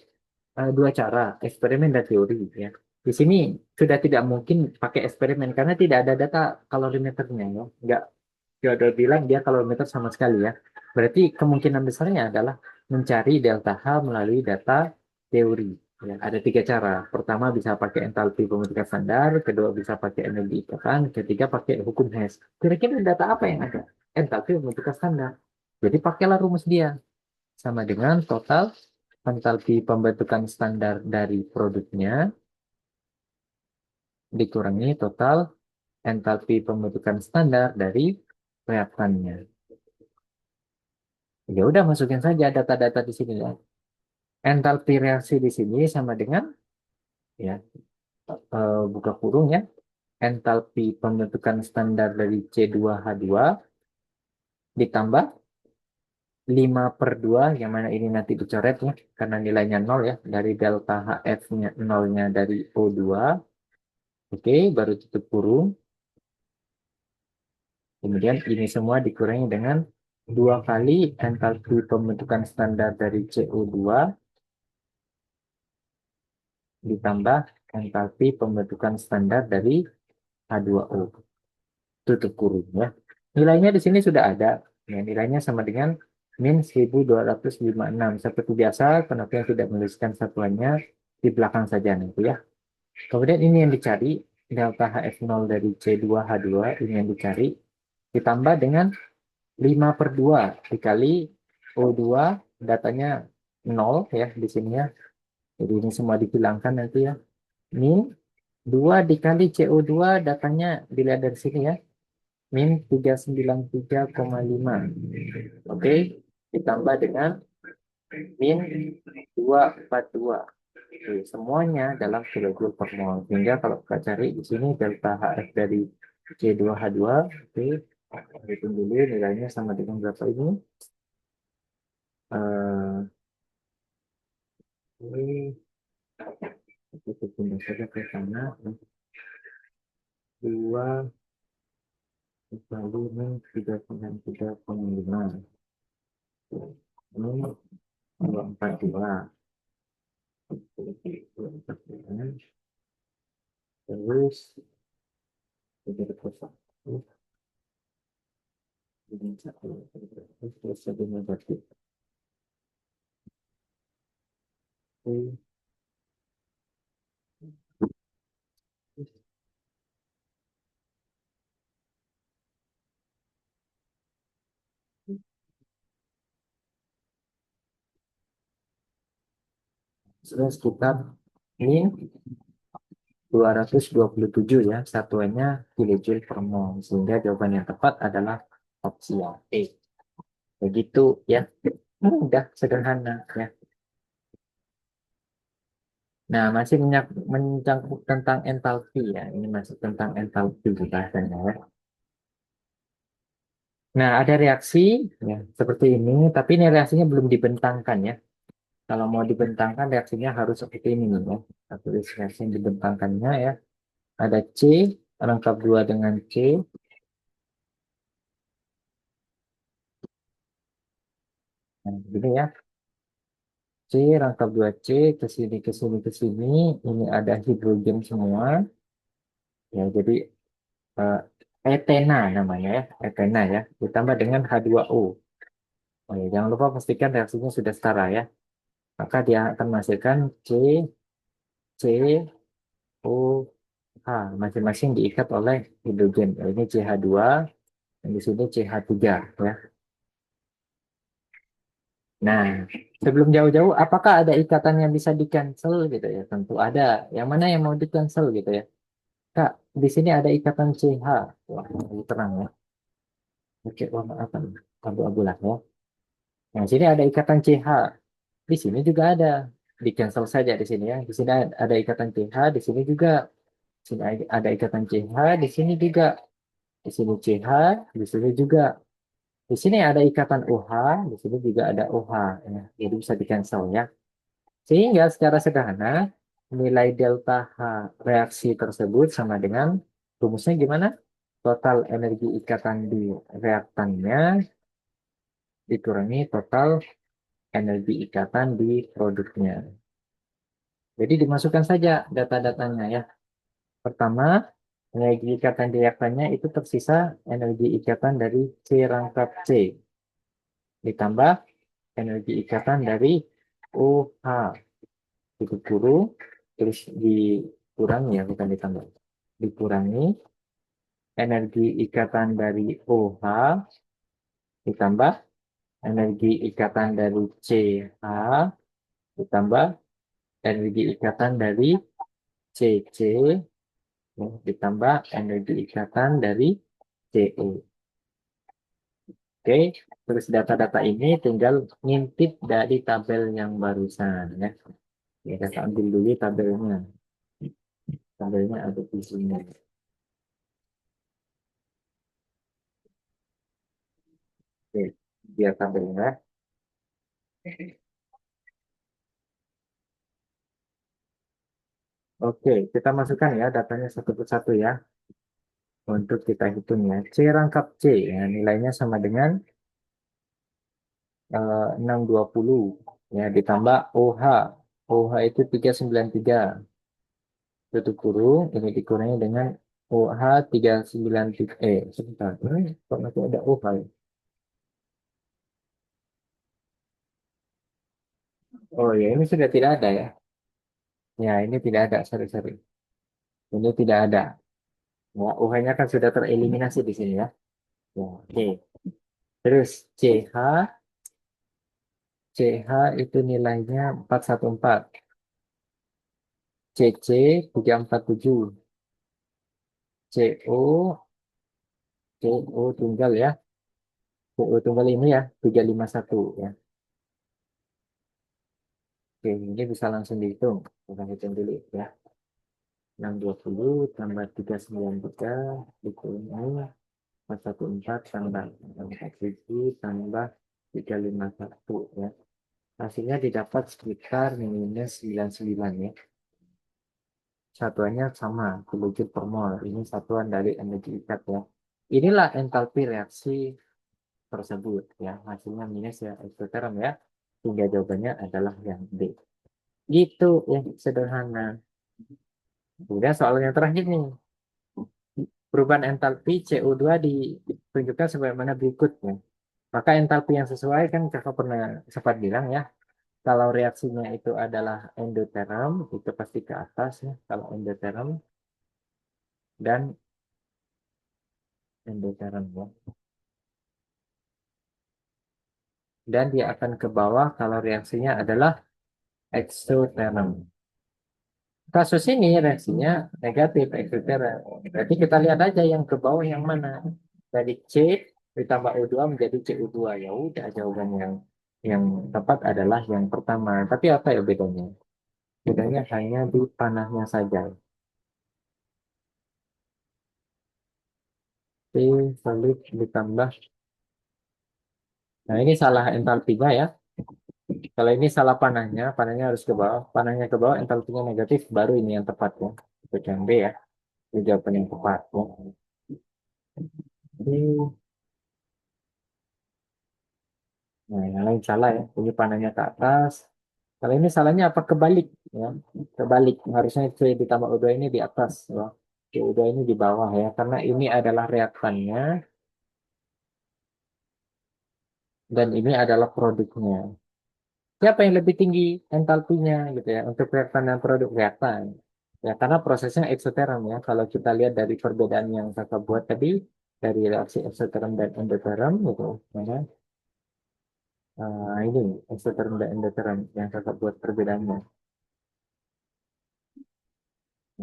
dua cara, eksperimen dan teori ya. Di sini sudah tidak mungkin pakai eksperimen karena tidak ada data kalorimeternya ya. Nggak Theodore bilang dia kalorimeter sama sekali ya. Berarti kemungkinan besarnya adalah mencari delta H melalui data teori. Ya, ada tiga cara. Pertama bisa pakai entalpi pembentukan standar, kedua bisa pakai energi ikatan, ketiga pakai hukum Hess. Kira-kira data apa yang ada? Entalpi pembentukan standar. Jadi pakailah rumus dia sama dengan total entalpi pembentukan standar dari produknya dikurangi total entalpi pembentukan standar dari reaktannya. Ya udah masukin saja data-data di sini ya. Entalpi reaksi di sini sama dengan ya buka kurung ya. Entalpi pembentukan standar dari C2H2 ditambah 5/2 yang mana ini nanti dicoret ya karena nilainya 0 ya dari delta HF-nya nolnya dari O2. Oke, baru tutup kurung. Kemudian ini semua dikurangi dengan 2 kali entalpi pembentukan standar dari CO2 ditambah entalpi pembentukan standar dari H2O. Tutup kurung ya. Nilainya di sini sudah ada. Ya, nilainya sama dengan min 1256. Seperti biasa, penelitian tidak menuliskan satuannya di belakang saja nanti ya. Kemudian ini yang dicari, delta HF0 dari C2H2, ini yang dicari, ditambah dengan 5/2 dikali O2, datanya 0 ya di sini ya. Jadi ini semua dihilangkan nanti ya. Min 2 dikali CO2, datanya dilihat dari sini ya. Min 393,5. Oke, ditambah dengan min 242. Oke, semuanya dalam kilojoule per mol. Sehingga kalau kita cari di sini delta HF dari C2H2, oke, hitung dulu nilainya sama dengan berapa ini? Ini kita pindah saja ke sana. 2 dikali min 393,5. Ini 242. Terus tiga satu dengan satu terus satu negatif. Sudah sekitar min 227 ya, satuannya kilojoule per mol. Sehingga jawaban yang tepat adalah opsi yang E. Begitu ya, mudah, sederhana ya. Nah, masih mencangkuk tentang entalpi ya. Ini masih tentang entalpi bahasanya ya. Nah, ada reaksi ya seperti ini, tapi ini reaksinya belum dibentangkan ya. Kalau mau dibentangkan reaksinya harus seperti ini nih ya. Satu reaksi yang dibentangkannya ya. Ada C rangkap 2 dengan C. Nah, gini ya. C rangkap 2 C ke sini ke sini ke sini. Ini ada hidrogen semua. Ya, jadi eh, etena namanya ya. Etena ya. Ditambah dengan H2O. Oh, ya, jangan lupa pastikan reaksinya sudah setara ya. Maka dia akan menghasilkan C, C, O, H. masing-masing diikat oleh hidrogen. Ini CH2, yang di sini CH3 ya. Nah, sebelum jauh-jauh, apakah ada ikatan yang bisa di-cancel gitu ya? Tentu ada. Yang mana yang mau di-cancel gitu ya? Kak, di sini ada ikatan CH. Wah, ini terang ya. Oke, warna apa nih? Abu-abu lah ya. Nah, di sini ada ikatan CH. Di sini juga ada. Di-cancel saja di sini ya. Di sini ada ikatan CH, di sini juga. Di sini ada ikatan CH, di sini juga. Di sini CH, di sini juga. Di sini ada ikatan OH, di sini juga ada OH. Ya. Jadi bisa di-cancel ya. Sehingga secara sederhana, nilai delta H reaksi tersebut sama dengan rumusnya gimana? Total energi ikatan di reaktannya dikurangi total energi ikatan di produknya. Jadi dimasukkan saja data-datanya ya. Pertama, energi ikatan di reaktannya itu tersisa energi ikatan dari C rangkap C ditambah energi ikatan dari OH itu kurung terus dikurangi ya bukan ditambah dikurangi energi ikatan dari OH ditambah energi ikatan dari CH ditambah energi ikatan dari CC ya, ditambah energi ikatan dari CO. Oke, terus data-data ini tinggal ngintip dari tabel yang barusan ya. Ya, kita ambil dulu tabelnya. Tabelnya ada di sini. Oke, biar tabelnya. Oke, kita masukkan ya datanya satu persatu ya. Untuk kita hitung ya. C rangkap C ya, nilainya sama dengan 620 ya ditambah OH. OH itu 393 tutup kurung ini dikurangi dengan OH 393 sebentar. Kok masih ada OH ya? Oh ya, ini sudah tidak ada ya. Ya, ini tidak ada, sorry. Ini tidak ada. Ya, OH-nya kan sudah tereliminasi di sini ya. Ya, oke. Terus CH, CH itu nilainya 414. CC 347. CO, CO tunggal ya. CO tunggal ini ya 351 ya. Oke, ini bisa langsung dihitung. Kita hitung dulu ya. 620 tambah 393 dikurangi 414 tambah 47 tambah 351 ya. Hasilnya didapat sekitar minus 99 ya. Satuannya sama, kilojoule per mol. Ini satuan dari energi ikat ya. Inilah entalpi reaksi tersebut ya. Hasilnya minus ya, eksoterm ya. Sehingga jawabannya adalah yang D. Gitu ya, sederhana. Kemudian soal yang terakhir nih. Perubahan entalpi CO2 ditunjukkan sebagaimana berikutnya. Maka entalpi yang sesuai kan kakak pernah sempat bilang ya. Kalau reaksinya itu adalah endoterm, itu pasti ke atas ya. Kalau endoterm dan endoterm ya. Dan dia akan ke bawah kalau reaksinya adalah eksoterm. Kasus ini reaksinya negatif eksoterm. Berarti kita lihat aja yang ke bawah yang mana. Dari C ditambah O2 menjadi CO2. Ya udah jawaban yang tepat adalah yang pertama. Tapi apa ya bedanya? Bedanya hanya di panahnya saja. C solid ditambah. Nah ini salah entalpinya ya. Kalau ini salah panahnya, panahnya harus ke bawah. Panahnya ke bawah, entalpinya negatif, baru ini yang tepat ya. Itu yang B ya. Itu jawaban yang tepat ya. Ini, nah, yang lain salah ya. Ini panahnya ke atas. Kalau ini salahnya apa? Kebalik ya. Kebalik. Harusnya C ditambah O2 ini di atas ya. CO2 ini di bawah ya. Karena ini adalah reaktannya dan ini adalah produknya. Siapa yang lebih tinggi entalpinya gitu ya untuk reaktan dan produk reaktan? Ya, karena prosesnya eksoterm ya. Kalau kita lihat dari perbedaan yang kakak buat tadi, dari reaksi eksoterm dan endoterm gitu, ya, ini eksoterm dan endoterm yang kakak buat perbedaannya.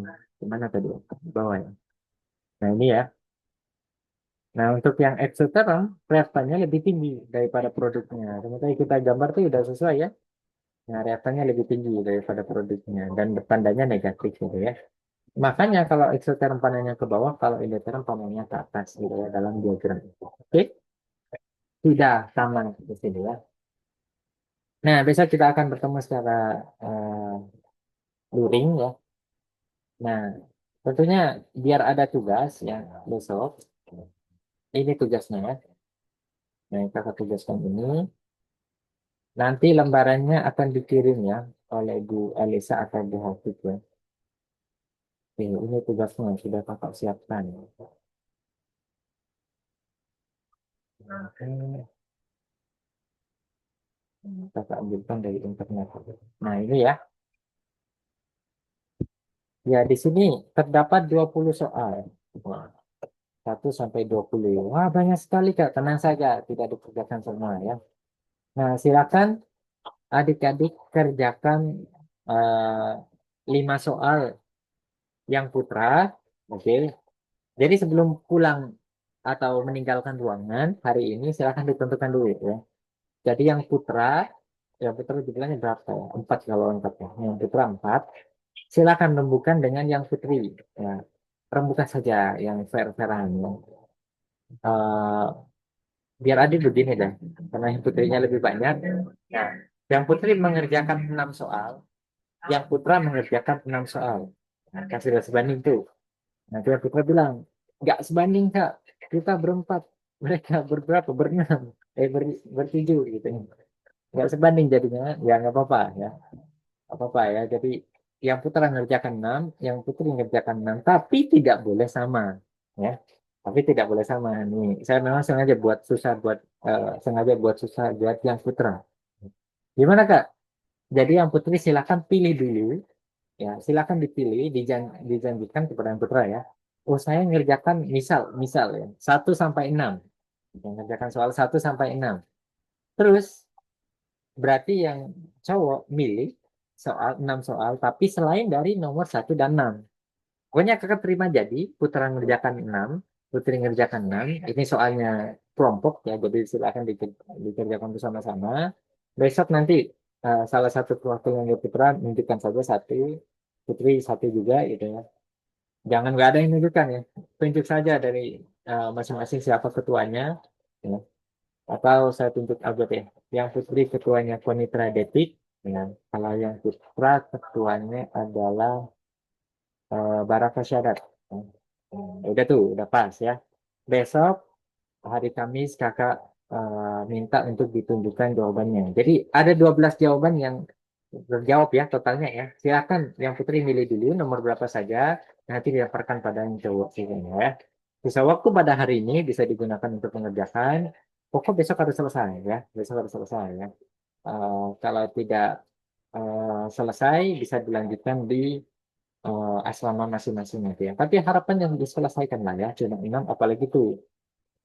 Nah, gimana tadi? Di bawah ya. Nah, ini ya. Nah, untuk yang eksoterm, reaktannya lebih tinggi daripada produknya. Ternyata kita gambar tuh udah sesuai ya. Nah, reaktannya lebih tinggi daripada produknya. Dan tandanya negatif gitu ya. Makanya kalau eksoterm panennya ke bawah, kalau endoterm panennya ke atas gitu ya dalam diagram itu. Oke, sudah sama di sini ya. Nah, besok kita akan bertemu secara eh, luring ya. Nah, tentunya biar ada tugas ya besok. Ini tugasnya ya. Nah, kakak tugaskan ini. Nanti lembarannya akan dikirim ya oleh Bu Alisa atau Bu Hafid ya. Oke, ini tugasnya yang sudah kakak siapkan. Oke, kakak ambilkan dari internet. Nah, ini ya. Ya, di sini terdapat 20 soal. Wah, 1 sampai 20. Wah, banyak sekali, Kak. Tenang saja, tidak dikerjakan semua ya. Nah, silakan adik-adik kerjakan 5 soal yang putra. Oke. Jadi sebelum pulang atau meninggalkan ruangan hari ini, silakan ditentukan dulu ya. Jadi yang putra jumlahnya berapa ya? 4 kalau lengkapnya. Yang putra 4. Silakan rembukan dengan yang putri. Ya, rembukan saja yang fair-fairan. Ya. Eh, biar adil begini deh, karena yang putrinya lebih banyak. Nah, yang putri mengerjakan 6 soal, yang putra mengerjakan 6 soal. Nah, kasih sebanding tuh. Nanti yang putra bilang, nggak sebanding kak, kita berempat, mereka berberapa, berenam, bertujuh gitu. Nggak sebanding jadinya, ya nggak apa-apa ya. Apa-apa ya. Jadi yang putra mengerjakan 6, yang putri mengerjakan 6, tapi tidak boleh sama. Ya. Tapi tidak boleh sama. Nih, saya memang sengaja buat susah buat yang putra. Gimana Kak? Jadi yang putri silakan pilih dulu. Ya, silakan dipilih, dijanjikan kepada yang putra ya. Oh, saya mengerjakan misal ya, 1 sampai 6. Mengerjakan soal 1 sampai 6. Terus berarti yang cowok milih 6 soal, tapi selain dari nomor 1 dan 6. Pokoknya kakak terima jadi, putra ngerjakan 6, putri ngerjakan 6. Ini soalnya kelompok ya, jadi silakan dikerjakan bersama-sama. Besok nanti salah satu perwakilan putra menunjukkan saja satu, putri satu juga gitu ya. Jangan nggak ada yang menunjukkan ya. Tunjuk saja dari masing-masing siapa ketuanya. Ya. Atau saya tunjuk Albert ya. Yang putri ketuanya Konitra Detik. Ya. Kalau yang putra ketuanya adalah Baraka Syarat. Ya. Udah tuh, udah pas ya. Besok hari Kamis kakak minta untuk ditunjukkan jawabannya. Jadi ada 12 jawaban yang terjawab ya totalnya ya. Silakan yang putri milih dulu nomor berapa saja. Nanti dilaporkan pada yang cowok ya. Sisa waktu pada hari ini bisa digunakan untuk mengerjakan. Pokok besok harus selesai ya. Besok harus selesai ya. Kalau tidak selesai bisa dilanjutkan di asrama masing-masing nanti ya. Tapi harapan yang diselesaikan lah ya. Cuma enam apalagi itu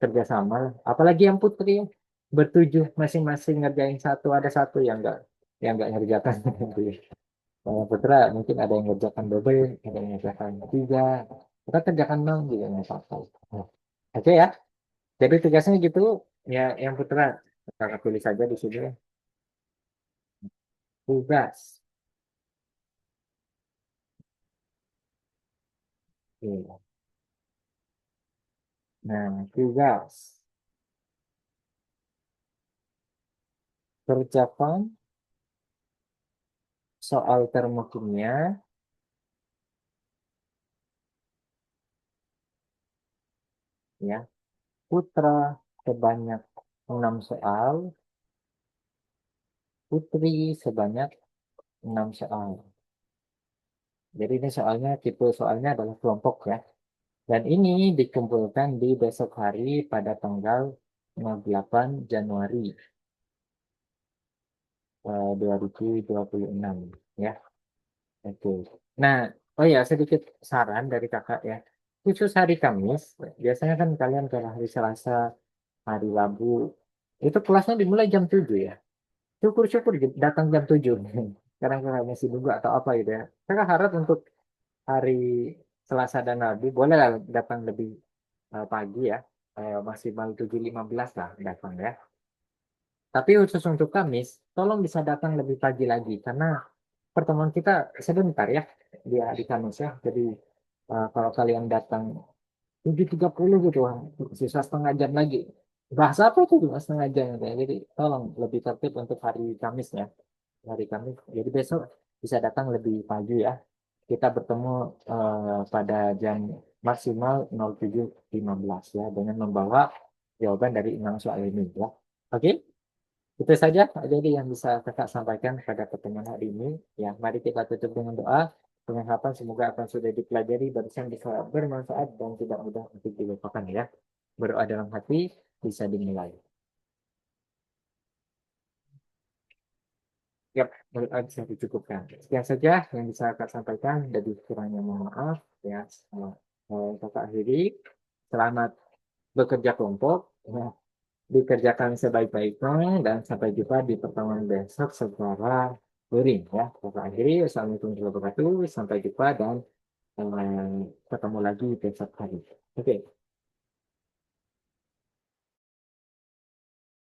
kerjasama. Apalagi yang putri ya. Bertujuh masing-masing ngerjain satu ada satu yang enggak ngerjakan. Kalau putra mungkin ada yang ngerjakan double, ada yang ngerjakan tiga. Kita kerjakan nol juga nggak apa-apa. Nah, oke ya. Jadi tugasnya gitu ya yang putra kakak tulis saja di sini ya. Tugas. Oke. Nah, tugas. Kerjakan soal termokimia ya. Putra sebanyak 6 soal, putri sebanyak 6 soal. Jadi ini tipe soalnya adalah kelompok ya. Dan ini dikumpulkan di besok hari pada tanggal 8 Januari 2026 ya. Oke. Nah, Oh ya, sedikit saran dari kakak ya. Khusus hari Kamis, biasanya kan kalian ke hari Selasa, hari Rabu, itu kelasnya dimulai jam 7 ya. Syukur-syukur datang jam 7. Sekarang kakak masih nunggu atau apa gitu ya. Kakak harap untuk hari Selasa dan Rabu, boleh lah datang lebih pagi ya. Maksimal 7.15 lah datang ya. Tapi khusus untuk Kamis, tolong bisa datang lebih pagi lagi. Karena pertemuan kita sebentar ya di hari Kamis ya. Jadi kalau kalian datang 7.30 gitu, wah, sisa setengah jam lagi. Bahasa apa tuh cuma setengah jam gitu ya. Jadi tolong lebih tertib untuk hari Kamis ya. Hari Kamis. Jadi besok bisa datang lebih pagi ya. Kita bertemu pada jam maksimal 07.15 ya dengan membawa jawaban dari 6 soal ini ya. Oke? Itu saja jadi yang bisa kakak sampaikan pada pertemuan hari ini. Ya, mari kita tutup dengan doa. Dengan harapan semoga apa yang sudah dipelajari barusan bisa bermanfaat dan tidak mudah untuk dilupakan ya. Berdoa dalam hati bisa dimulai. Yap, berdoa bisa dicukupkan. Sekian saja yang bisa kakak sampaikan. Dari kurangnya mohon maaf. Ya, kakak akhiri. Selamat bekerja kelompok. Ya, dikerjakan sebaik-baiknya dan sampai jumpa di pertemuan besok secara luring ya. Kakak akhiri, Assalamualaikum warahmatullahi wabarakatuh. Sampai jumpa dan ketemu lagi besok hari. Oke.